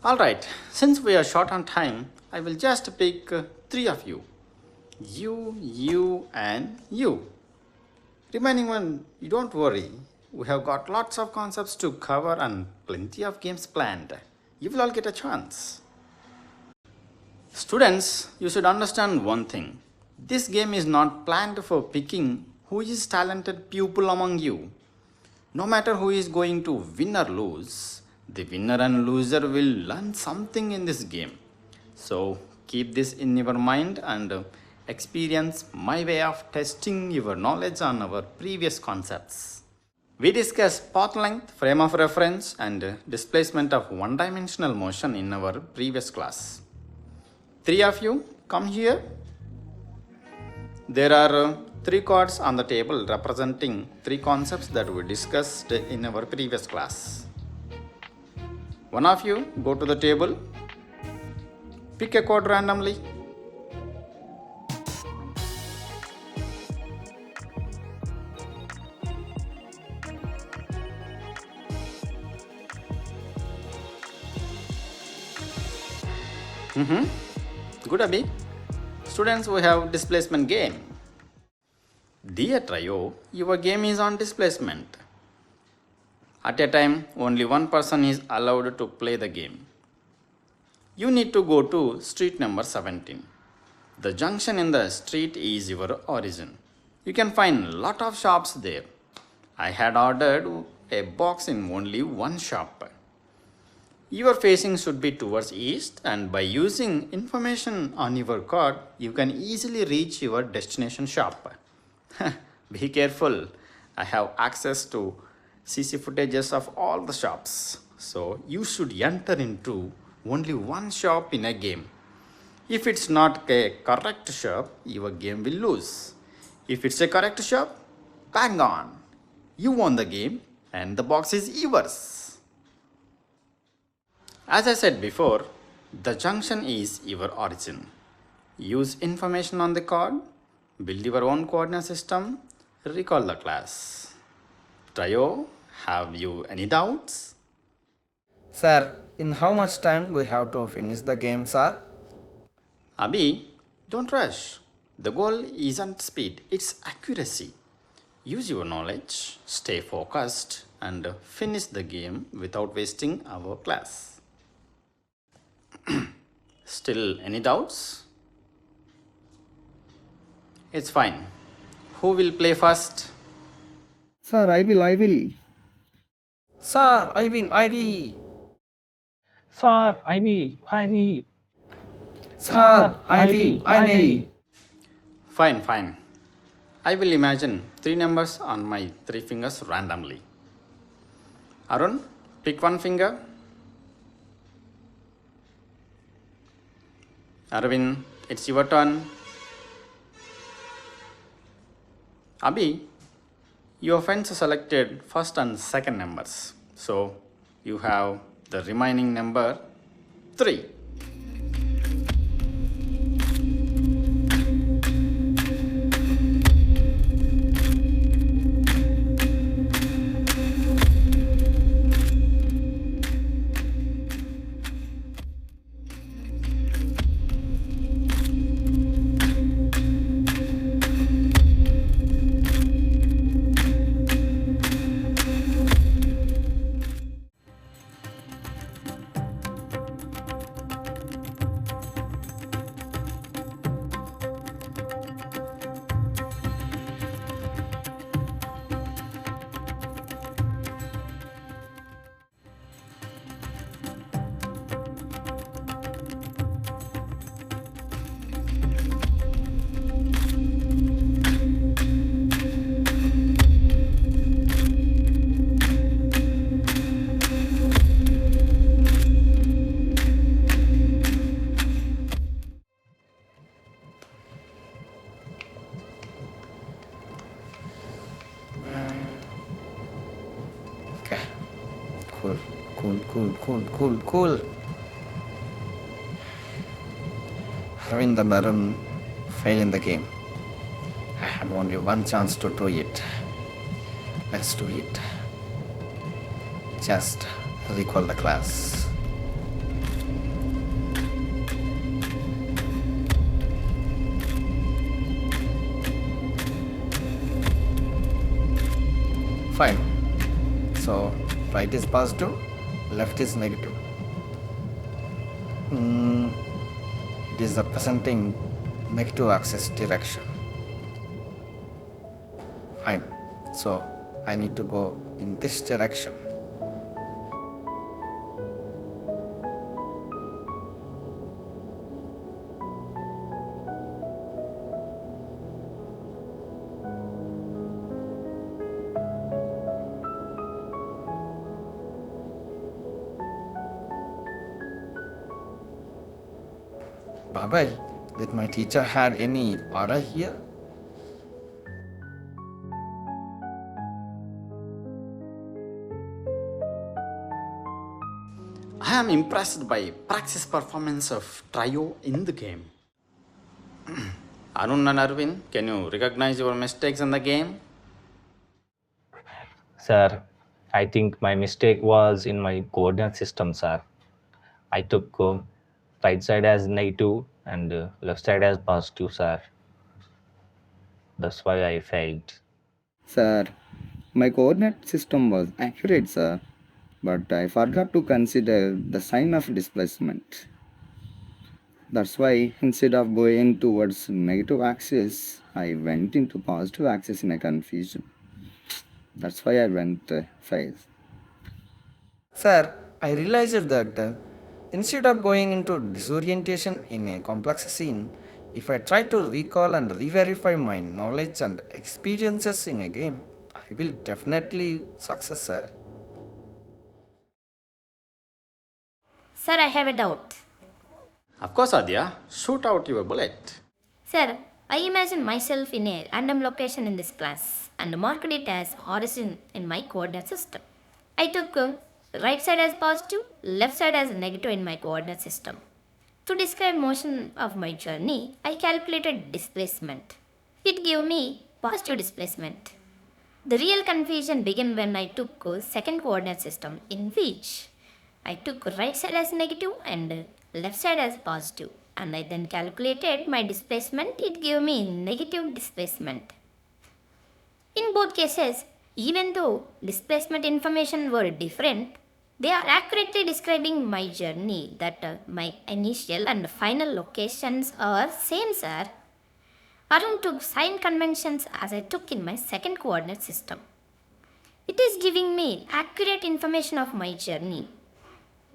Alright, since we are short on time, I will just pick three of you. You, and you. Remaining one, you don't worry. We have got lots of concepts to cover and plenty of games planned. You will all get a chance. Students, you should understand one thing. This game is not planned for picking who is talented pupil among you. No matter who is going to win or lose, the winner and loser will learn something in this game. So keep this in your mind and experience my way of testing your knowledge on our previous concepts. We discussed path length, frame of reference, and displacement of one-dimensional motion in our previous class. Three of you come here. There are three cards on the table representing three concepts that we discussed in our previous class. One of you go to the table, pick a card randomly. Good, Abhi. Students, we have displacement game. Dear trio, your game is on displacement. At a time, only one person is allowed to play the game. You need to go to street number 17. The junction in the street is your origin. You can find lot of shops there. I had ordered a box in only one shop. Your facing should be towards east, and by using information on your card, you can easily reach your destination shop. Be careful. I have access to CC footages of all the shops. So you should enter into only one shop in a game. If it's not a correct shop, your game will lose. If it's a correct shop, bang on. You won the game and the box is yours. As I said before, the junction is your origin. Use information on the card, build your own coordinate system, recall the class. Trio, have you any doubts? Sir, in how much time we have to finish the game, sir? Abhi, don't rush. The goal isn't speed, it's accuracy. Use your knowledge, stay focused, and finish the game without wasting our class. Still any doubts? It's fine. Who will play first? Sir, I will. Sir, I will. Sir, I will. Sir, I will. Fine. I will imagine three numbers on my three fingers randomly. Arun, pick one finger. Arvind, it's your turn. Abhi, your friends selected first and second numbers. So you have the remaining number 3. Okay. Cool. Having the maroon fail in the game. I had only one chance to do it. Let's do it. Just recall the class. Fine. So, right is positive, left is negative. It is representing negative axis direction. Fine. So, I need to go in this direction. Bye-bye. Did my teacher had any order here? I am impressed by Praxis performance of Trio in the game. Arun and Arvin, can you recognize your mistakes in the game? Sir, I think my mistake was in my coordinate system, sir. I took right side as negative and left side as positive, sir. That's why I failed. Sir, my coordinate system was accurate, sir, but I forgot to consider the sign of displacement. That's why instead of going towards negative axis, I went into positive axis in a confusion. That's why I went fail. Sir, I realized that instead of going into disorientation in a complex scene, if I try to recall and re-verify my knowledge and experiences in a game, I will definitely success, sir. Sir, I have a doubt. Of course, Adya, shoot out your bullet. Sir, I imagine myself in a random location in this class and marked it as origin in my coordinate system. I took right side as positive, left side as negative in my coordinate system. To describe motion of my journey, I calculated displacement. It gave me positive displacement. The real confusion began when I took second coordinate system in which I took right side as negative and left side as positive, and I then calculated my displacement. It gave me negative displacement. In both cases, even though displacement information were different, they are accurately describing my journey, that my initial and final locations are same, sir. Arun took sign conventions as I took in my second coordinate system. It is giving me accurate information of my journey.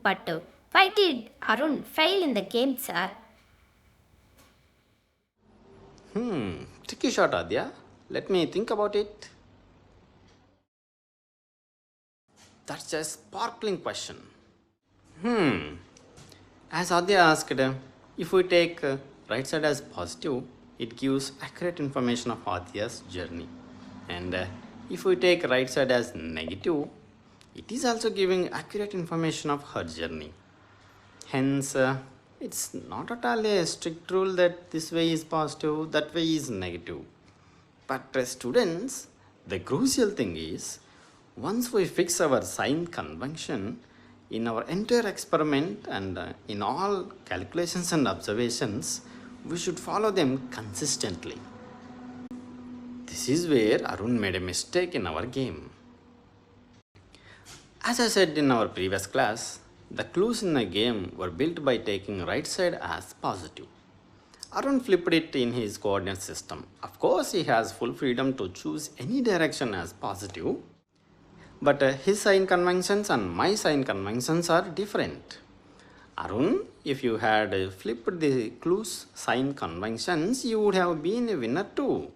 But why did Arun fail in the game, sir? Tricky shot, Adya. Let me think about it. That's a sparkling question. As Adya asked, if we take right side as positive, it gives accurate information of Adya's journey. And if we take right side as negative, it is also giving accurate information of her journey. Hence, it's not at all a strict rule that this way is positive, that way is negative. But students, the crucial thing is, once we fix our sign convention in our entire experiment and in all calculations and observations, we should follow them consistently. This is where Arun made a mistake in our game. As I said in our previous class, the clues in the game were built by taking right side as positive. Arun flipped it in his coordinate system. Of course, he has full freedom to choose any direction as positive, but his sign conventions and my sign conventions are different. Arun, if you had flipped the clues sign conventions, you would have been a winner too.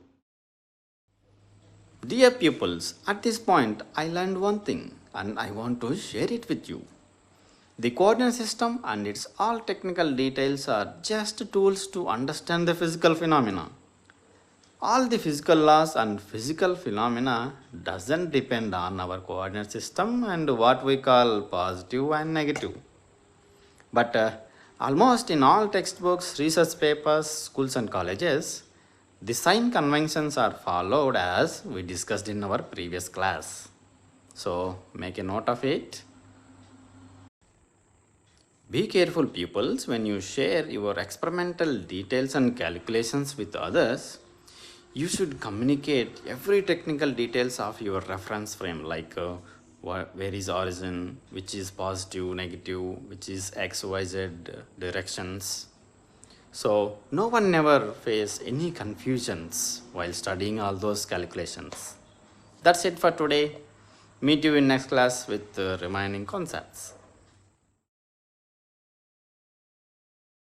Dear pupils, at this point I learned one thing and I want to share it with you. The coordinate system and its all technical details are just tools to understand the physical phenomena. All the physical laws and physical phenomena doesn't depend on our coordinate system and what we call positive and negative. But almost in all textbooks, research papers, schools and colleges, the sign conventions are followed as we discussed in our previous class. So make a note of it. Be careful, pupils, when you share your experimental details and calculations with others. You should communicate every technical details of your reference frame, like where is origin, which is positive, negative, which is x, y, z directions. So no one never face any confusions while studying all those calculations. That's it for today. Meet you in next class with the remaining concepts.